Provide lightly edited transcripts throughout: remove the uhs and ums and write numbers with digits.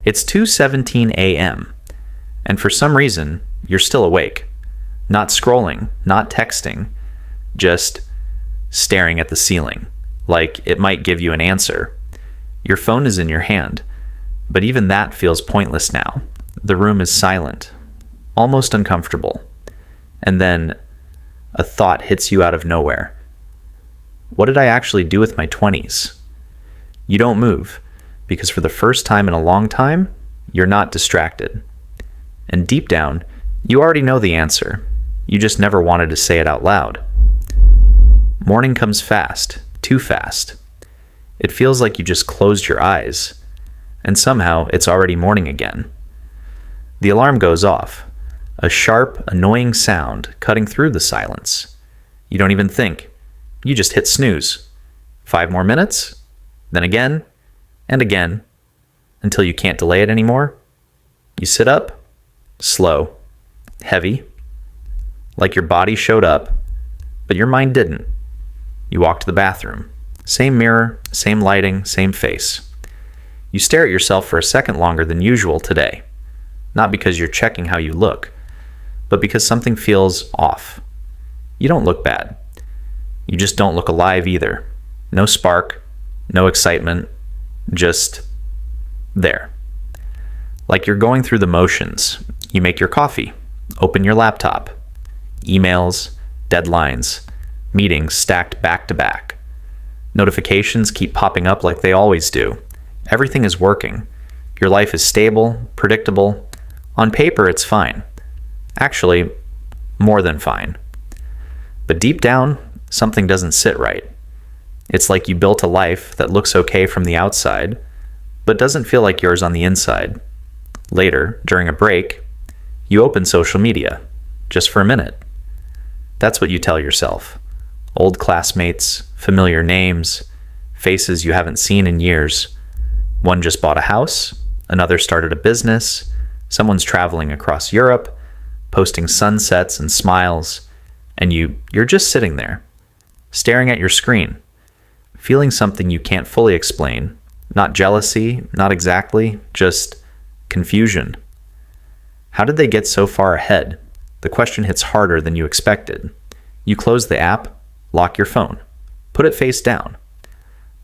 It's 2:17 a.m., and for some reason, you're still awake. Not scrolling, not texting, just staring at the ceiling, like it might give you an answer. Your phone is in your hand, but even that feels pointless now. The room is silent, almost uncomfortable. And then a thought hits you out of nowhere. What did I actually do with my 20s? You don't move, because for the first time in a long time, you're not distracted. And deep down, you already know the answer. You just never wanted to say it out loud. Morning comes fast, too fast. It feels like you just closed your eyes, and somehow it's already morning again. The alarm goes off, a sharp, annoying sound cutting through the silence. You don't even think. You just hit snooze. 5 more minutes, then again, and again, until you can't delay it anymore. You sit up, slow, heavy, like your body showed up, but your mind didn't. You walk to the bathroom. Same mirror, same lighting, same face. You stare at yourself for a second longer than usual today. Not because you're checking how you look, but because something feels off. You don't look bad. You just don't look alive either. No spark, no excitement, just there. Like you're going through the motions. You make your coffee, open your laptop, emails, deadlines, meetings stacked back to back. Notifications keep popping up like they always do. Everything is working. Your life is stable, predictable. On paper, it's fine. Actually, more than fine. But deep down, something doesn't sit right. It's like you built a life that looks okay from the outside, but doesn't feel like yours on the inside. Later, during a break, you open social media, just for a minute. That's what you tell yourself. Old classmates, familiar names, faces you haven't seen in years. One just bought a house, another started a business, someone's traveling across Europe, posting sunsets and smiles, and you're just sitting there, staring at your screen, feeling something you can't fully explain. Not jealousy, not exactly, just confusion. How did they get so far ahead? The question hits harder than you expected. You close the app, lock your phone, put it face down.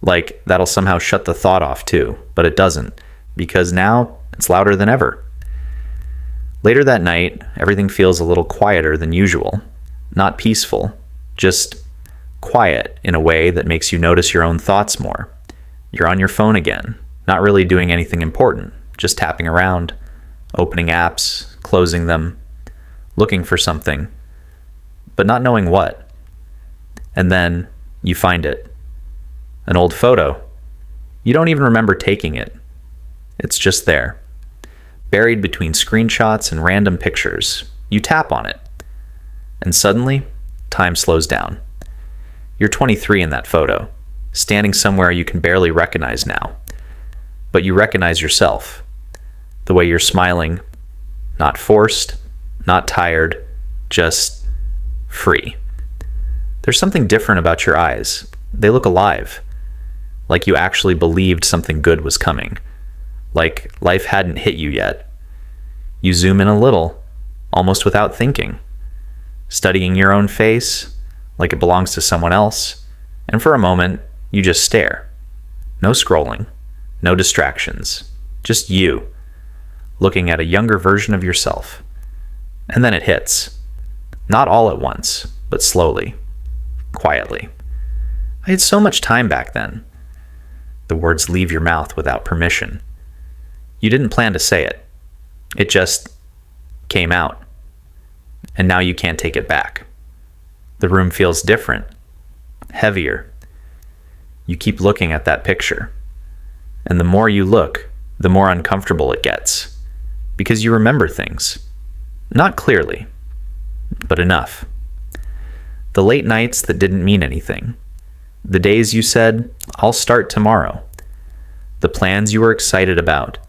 Like that'll somehow shut the thought off too, but it doesn't, because now it's louder than ever. Later that night, everything feels a little quieter than usual. Not peaceful, just quiet in a way that makes you notice your own thoughts more. You're on your phone again, not really doing anything important, just tapping around, opening apps, closing them, looking for something, but not knowing what. And then you find it. An old photo. You don't even remember taking it. It's just there. Buried between screenshots and random pictures. You tap on it. And suddenly, time slows down. You're 23 in that photo, standing somewhere you can barely recognize now. But you recognize yourself. The way you're smiling, not forced, not tired, just free. There's something different about your eyes. They look alive. Like you actually believed something good was coming. Like life hadn't hit you yet. You zoom in a little, almost without thinking. Studying your own face, like it belongs to someone else. And for a moment, you just stare. No scrolling, no distractions. Just you, looking at a younger version of yourself. And then it hits. Not all at once, but slowly. Quietly. I had so much time back then. The words leave your mouth without permission. You didn't plan to say it. It just came out. And now you can't take it back. The room feels different, heavier. You keep looking at that picture. And the more you look, the more uncomfortable it gets. Because you remember things. Not clearly, but enough. The late nights that didn't mean anything. The days you said, I'll start tomorrow. The plans you were excited about,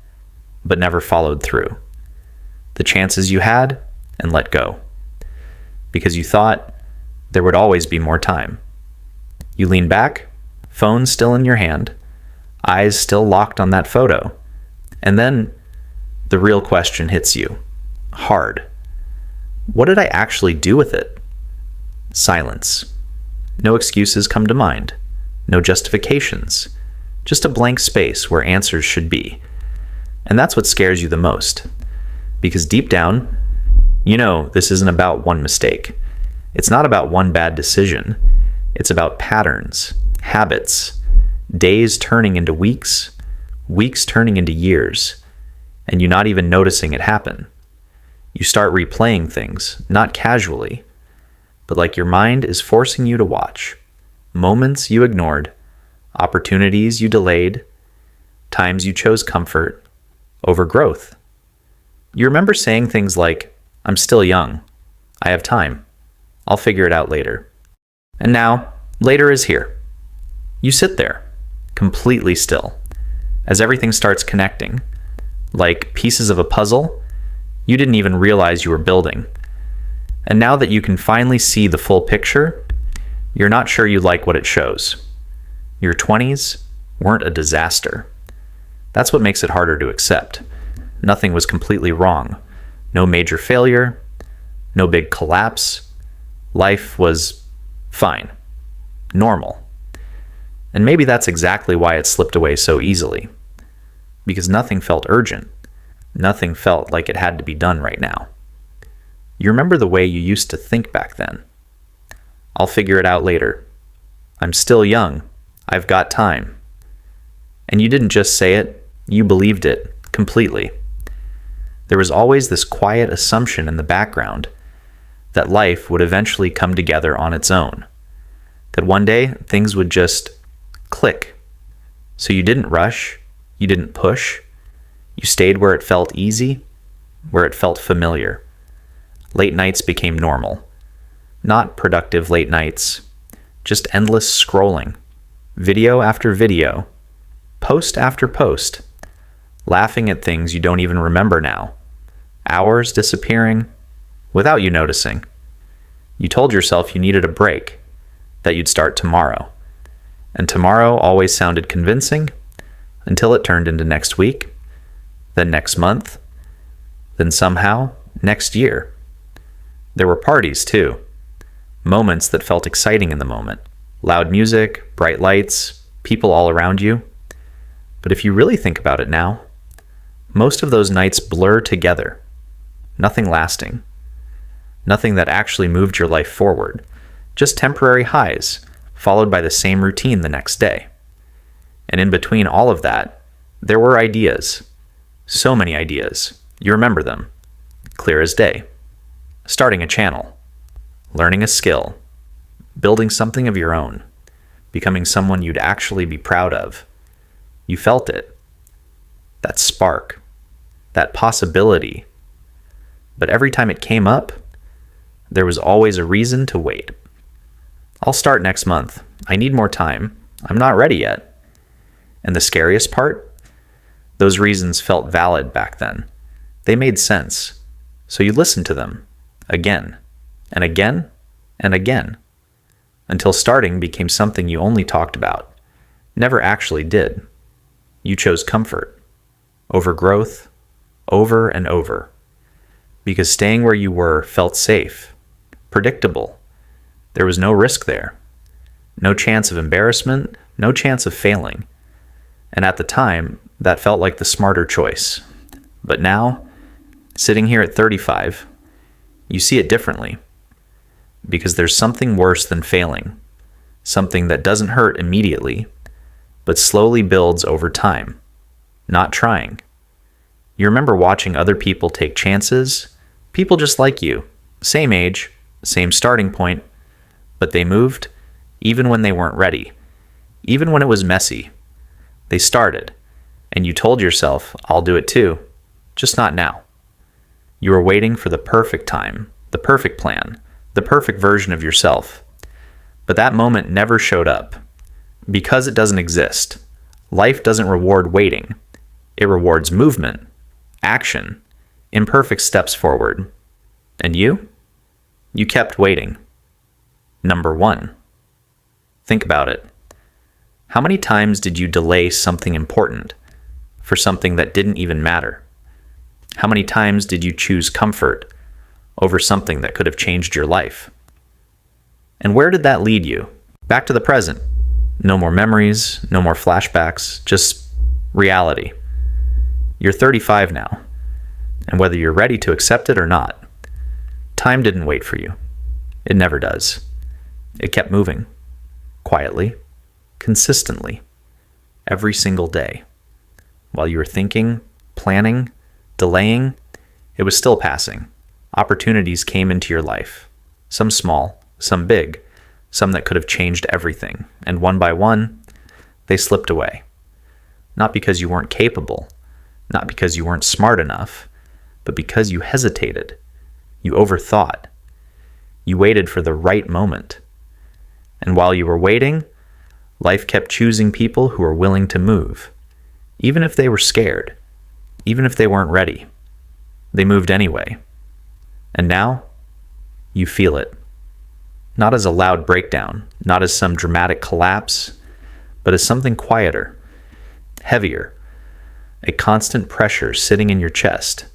but never followed through. The chances you had and let go. Because you thought there would always be more time. You lean back, phone still in your hand, eyes still locked on that photo. And then the real question hits you. Hard. What did I actually do with it? Silence. No excuses come to mind. No justifications. Just a blank space where answers should be. And that's what scares you the most. Because deep down, you know this isn't about one mistake. It's not about one bad decision. It's about patterns, habits, days turning into weeks, weeks turning into years, and you not even noticing it happen. You start replaying things, not casually, but like your mind is forcing you to watch. Moments you ignored, opportunities you delayed, times you chose comfort over growth. You remember saying things like, "I'm still young. I have time. I'll figure it out later." And now, later is here. You sit there, completely still, as everything starts connecting, like pieces of a puzzle you didn't even realize you were building. And now that you can finally see the full picture, you're not sure you like what it shows. Your 20s weren't a disaster. That's what makes it harder to accept. Nothing was completely wrong. No major failure, no big collapse. Life was fine, normal. And maybe that's exactly why it slipped away so easily. Because nothing felt urgent. Nothing felt like it had to be done right now. You remember the way you used to think back then. I'll figure it out later. I'm still young. I've got time. And you didn't just say it, you believed it completely. There was always this quiet assumption in the background that life would eventually come together on its own. That one day things would just click. So you didn't rush, you didn't push. You stayed where it felt easy, where it felt familiar. Late nights became normal. Not productive late nights, just endless scrolling. Video after video, post after post, laughing at things you don't even remember now. Hours disappearing without you noticing. You told yourself you needed a break, that you'd start tomorrow. And tomorrow always sounded convincing until it turned into next week, then next month, then somehow next year. There were parties too, moments that felt exciting in the moment. Loud music, bright lights, people all around you. But if you really think about it now, most of those nights blur together. Nothing lasting. Nothing that actually moved your life forward. Just temporary highs, followed by the same routine the next day. And in between all of that, there were ideas. So many ideas. You remember them. Clear as day. Starting a channel. Learning a skill. Building something of your own. Becoming someone you'd actually be proud of. You felt it. That spark. That possibility. But every time it came up, there was always a reason to wait. I'll start next month. I need more time. I'm not ready yet. And the scariest part? Those reasons felt valid back then. They made sense. So you listened to them. Again. And again. And again. Until starting became something you only talked about. Never actually did. You chose comfort. Over growth. Over and over. Because staying where you were felt safe. Predictable. There was no risk there. No chance of embarrassment. No chance of failing. And at the time, that felt like the smarter choice. But now, sitting here at 35, you see it differently. Because there's something worse than failing. Something that doesn't hurt immediately, but slowly builds over time. Not trying. You remember watching other people take chances? People just like you. Same age, same starting point, but they moved even when they weren't ready. Even when it was messy. They started. And you told yourself, I'll do it too, just not now. You were waiting for the perfect time, the perfect plan, the perfect version of yourself. But that moment never showed up. Because it doesn't exist. Life doesn't reward waiting. It rewards movement, action, imperfect steps forward. And you? You kept waiting. Number 1. Think about it. How many times did you delay something important for something that didn't even matter? How many times did you choose comfort over something that could have changed your life? And where did that lead you? Back to the present. No more memories, no more flashbacks, just reality. You're 35 now, and whether you're ready to accept it or not, time didn't wait for you. It never does. It kept moving, quietly, consistently, every single day. While you were thinking, planning, delaying, it was still passing. Opportunities came into your life, some small, some big, some that could have changed everything, and one by one, they slipped away. Not because you weren't capable, not because you weren't smart enough, but because you hesitated. You overthought. You waited for the right moment. And while you were waiting, life kept choosing people who were willing to move. Even if they were scared, even if they weren't ready, they moved anyway. And now, you feel it. Not as a loud breakdown, not as some dramatic collapse, but as something quieter, heavier, a constant pressure sitting in your chest,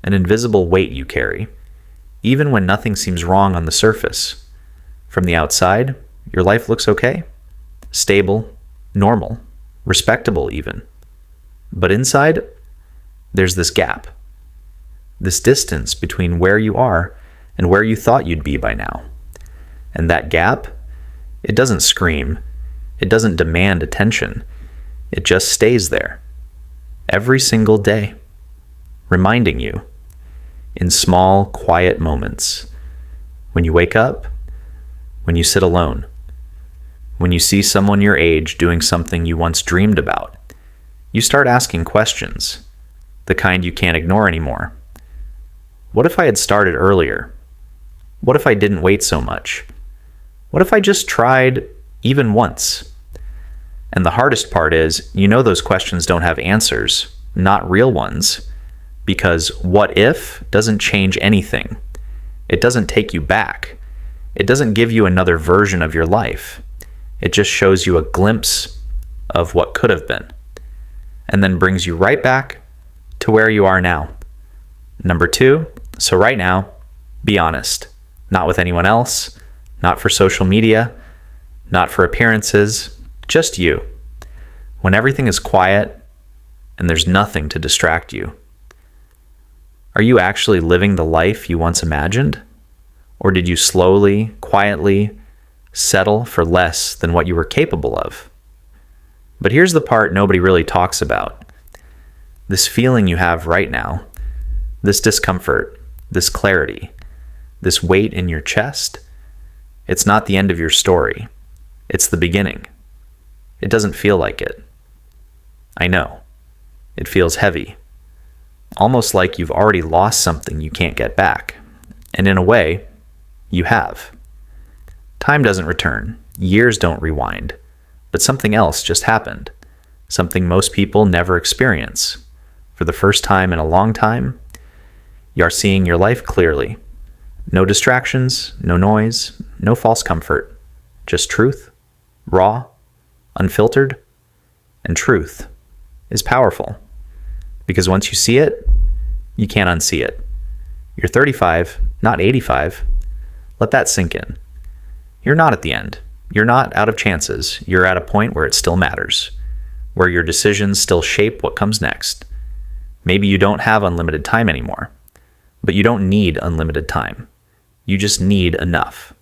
an invisible weight you carry, even when nothing seems wrong on the surface. From the outside, your life looks okay, stable, normal, respectable even. But inside, there's this gap, this distance between where you are and where you thought you'd be by now. And that gap, it doesn't scream, it doesn't demand attention, it just stays there, every single day, reminding you, in small, quiet moments, when you wake up, when you sit alone, when you see someone your age doing something you once dreamed about, you start asking questions, the kind you can't ignore anymore. What if I had started earlier? What if I didn't wait so much? What if I just tried even once? And the hardest part is, you know those questions don't have answers, not real ones, because what if doesn't change anything. It doesn't take you back. It doesn't give you another version of your life. It just shows you a glimpse of what could have been, and then brings you right back to where you are now. Number 2, so right now, be honest. Not with anyone else, not for social media, not for appearances, just you. When everything is quiet and there's nothing to distract you. Are you actually living the life you once imagined? Or did you slowly, quietly settle for less than what you were capable of? But here's the part nobody really talks about. This feeling you have right now, this discomfort, this clarity, this weight in your chest, it's not the end of your story. It's the beginning. It doesn't feel like it. I know. It feels heavy. Almost like you've already lost something you can't get back. And in a way, you have. Time doesn't return. Years don't rewind. But something else just happened. Something most people never experience. For the first time in a long time, you are seeing your life clearly. No distractions, no noise, no false comfort. Just truth, raw, unfiltered, and truth is powerful. Because once you see it, you can't unsee it. You're 35, not 85. Let that sink in. You're not at the end. You're not out of chances. You're at a point where it still matters, where your decisions still shape what comes next. Maybe you don't have unlimited time anymore, but you don't need unlimited time. You just need enough.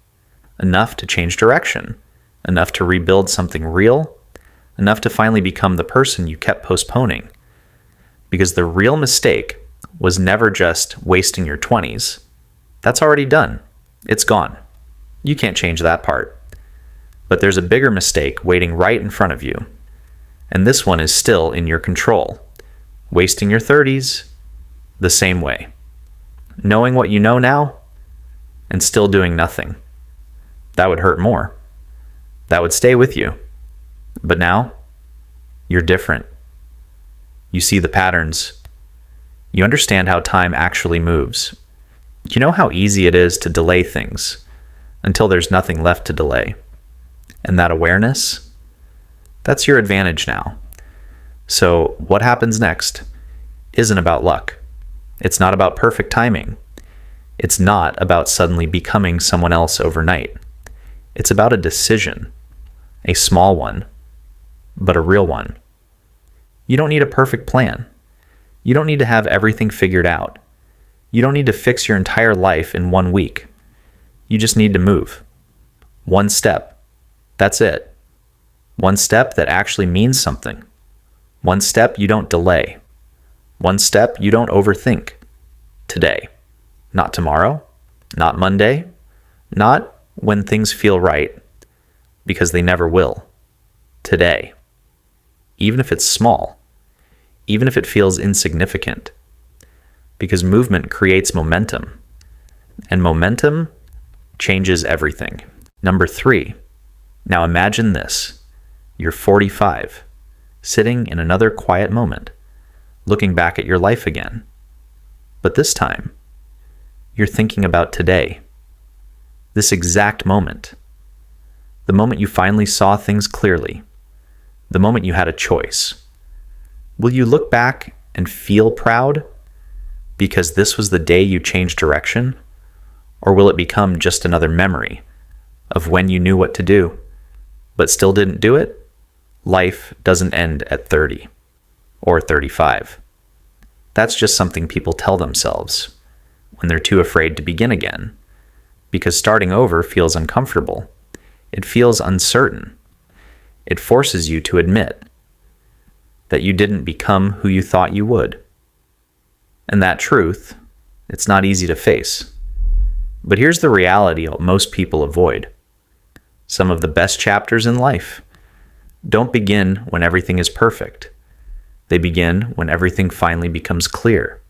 Enough to change direction, enough to rebuild something real, enough to finally become the person you kept postponing. Because the real mistake was never just wasting your 20s. That's already done. It's gone. You can't change that part. But there's a bigger mistake waiting right in front of you. And this one is still in your control. Wasting your 30s the same way. Knowing what you know now and still doing nothing. That would hurt more. That would stay with you. But now, you're different. You see the patterns. You understand how time actually moves. You know how easy it is to delay things until there's nothing left to delay. And that awareness, that's your advantage now. So what happens next isn't about luck. It's not about perfect timing. It's not about suddenly becoming someone else overnight. It's about a decision, a small one, but a real one. You don't need a perfect plan. You don't need to have everything figured out. You don't need to fix your entire life in 1 week. You just need to move. One step. That's it. One step that actually means something. One step you don't delay. One step you don't overthink. Today. Not tomorrow. Not Monday. Not when things feel right, because they never will. Today. Even if it's small. Even if it feels insignificant. Because movement creates momentum. And momentum changes everything. Number 3. Now imagine this. You're 45, sitting in another quiet moment, looking back at your life again. But this time, you're thinking about today. This exact moment. The moment you finally saw things clearly. The moment you had a choice. Will you look back and feel proud because this was the day you changed direction? Or will it become just another memory of when you knew what to do, but still didn't do it? Life doesn't end at 30 or 35. That's just something people tell themselves when they're too afraid to begin again, because starting over feels uncomfortable. It feels uncertain. It forces you to admit that you didn't become who you thought you would. And that truth, it's not easy to face. But here's the reality most people avoid. Some of the best chapters in life don't begin when everything is perfect. They begin when everything finally becomes clear.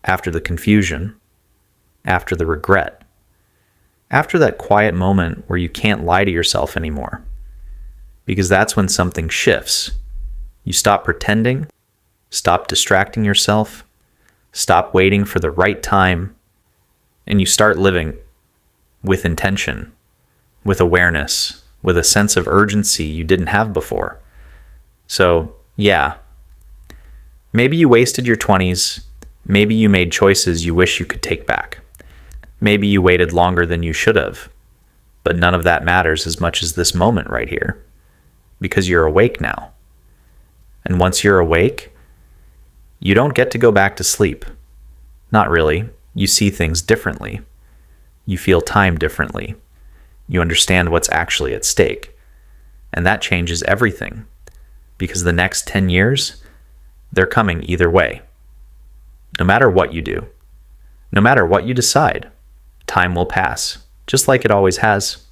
After the confusion, after the regret, after that quiet moment where you can't lie to yourself anymore. Because that's when something shifts. You stop pretending, stop distracting yourself, stop waiting for the right time, and you start living with intention, with awareness, with a sense of urgency you didn't have before. So, yeah, maybe you wasted your 20s. Maybe you made choices you wish you could take back. Maybe you waited longer than you should have. But none of that matters as much as this moment right here, because you're awake now. And once you're awake, you don't get to go back to sleep. Not really. You see things differently. You feel time differently. You understand what's actually at stake. And that changes everything, because the next 10 years, they're coming either way. No matter what you do, no matter what you decide, time will pass, just like it always has.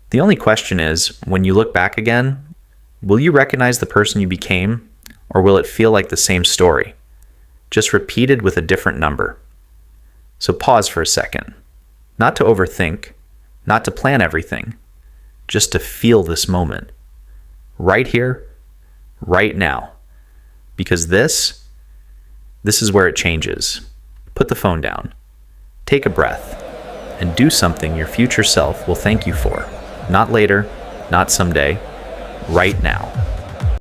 The only question is, when you look back again, will you recognize the person you became, or will it feel like the same story, just repeated with a different number? So pause for a second, not to overthink, not to plan everything, just to feel this moment, right here, right now, because this is where it changes. Put the phone down, take a breath, and do something your future self will thank you for. Not later, not someday, right now.